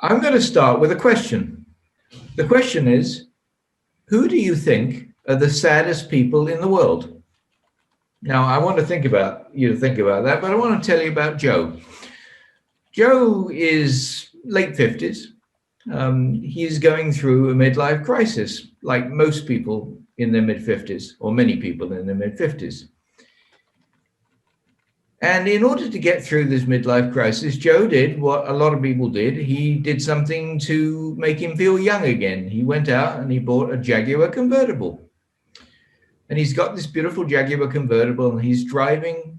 I'm going to start with a question. The question is, who do you think are the saddest people in the world? Now, I want to think about you to think about that, but I want to tell you about Joe. Joe is late 50s. He's going through a midlife crisis, like most people in their mid 50s, or many people in their mid 50s. And in order to get through this midlife crisis, Joe did what a lot of people did. He did something to make him feel young again. He went out and he bought a Jaguar convertible. And he's got this beautiful Jaguar convertible and he's driving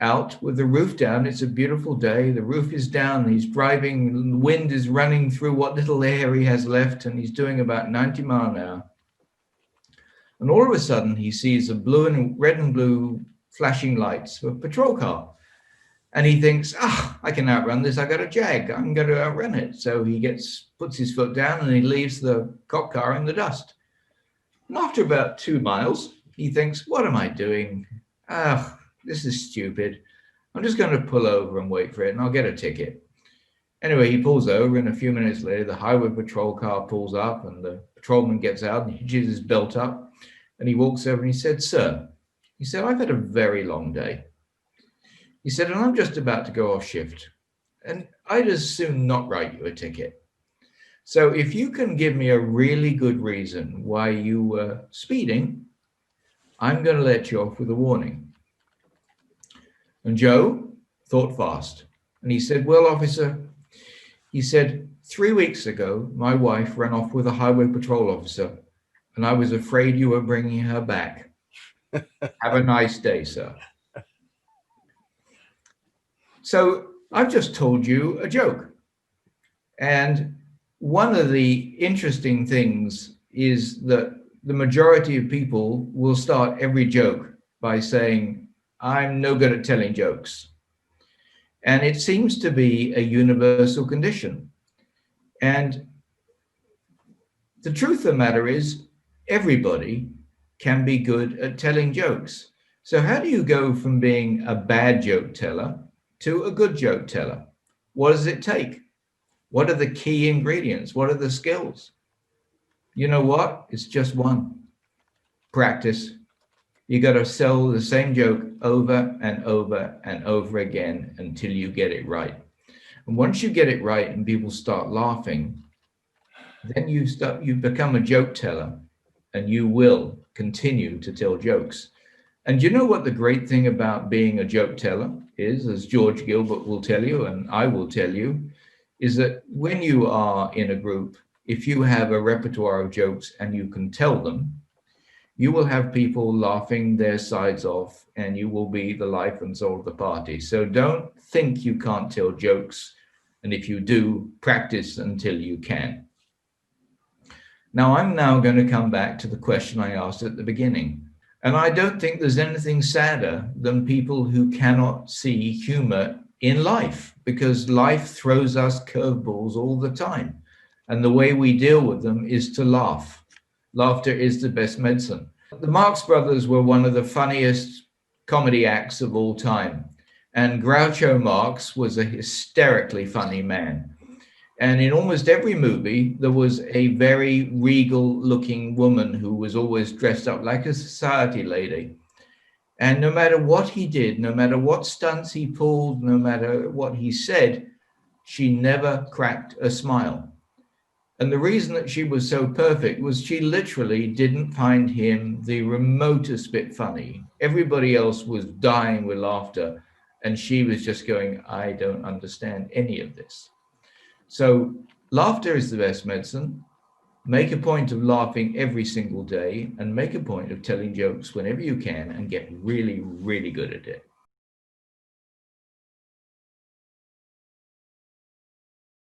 out with the roof down. It's a beautiful day. The roof is down. He's driving. The wind is running through what little air he has left. And he's doing about 90 miles an hour. And all of a sudden, he sees a red and blue flashing lights of a patrol car. And he thinks, I can outrun this. I got a Jag. I'm going to outrun it. So he puts his foot down and he leaves the cop car in the dust. And after about 2 miles, he thinks, what am I doing? This is stupid. I'm just going to pull over and wait for it and I'll get a ticket. Anyway, he pulls over and a few minutes later, the highway patrol car pulls up and the patrolman gets out and hitches his belt up and he walks over and he said, sir, he said, I've had a very long day. He said, and I'm just about to go off shift and I'd as soon not write you a ticket. So if you can give me a really good reason why you were speeding, I'm going to let you off with a warning. And Joe thought fast and he said, well, officer, he said, 3 weeks ago, my wife ran off with a highway patrol officer and I was afraid you were bringing her back. Have a nice day, sir. So I've just told you a joke. And one of the interesting things is that the majority of people will start every joke by saying, I'm no good at telling jokes. And it seems to be a universal condition. And the truth of the matter is, everybody can be good at telling jokes. So how do you go from being a bad joke teller to a good joke teller? What does it take? What are the key ingredients? What are the skills? You know what? It's just one. Practice. You got to sell the same joke over and over and over again until you get it right. And once you get it right and people start laughing, then you become a joke teller and you will continue to tell jokes. And you know what the great thing about being a joke teller is, as George Gilbert will tell you, and I will tell you, is that when you are in a group, if you have a repertoire of jokes and you can tell them, you will have people laughing their sides off and you will be the life and soul of the party. So don't think you can't tell jokes. And if you do, practice until you can. Now, I'm now going to come back to the question I asked at the beginning. And I don't think there's anything sadder than people who cannot see humor in life, because life throws us curveballs all the time. And the way we deal with them is to laugh. Laughter is the best medicine. The Marx Brothers were one of the funniest comedy acts of all time. And Groucho Marx was a hysterically funny man. And in almost every movie, there was a very regal looking woman who was always dressed up like a society lady. And no matter what he did, no matter what stunts he pulled, no matter what he said, she never cracked a smile. And the reason that she was so perfect was she literally didn't find him the remotest bit funny. Everybody else was dying with laughter. And she was just going, I don't understand any of this. So laughter is the best medicine. Make a point of laughing every single day and make a point of telling jokes whenever you can and get really, really good at it.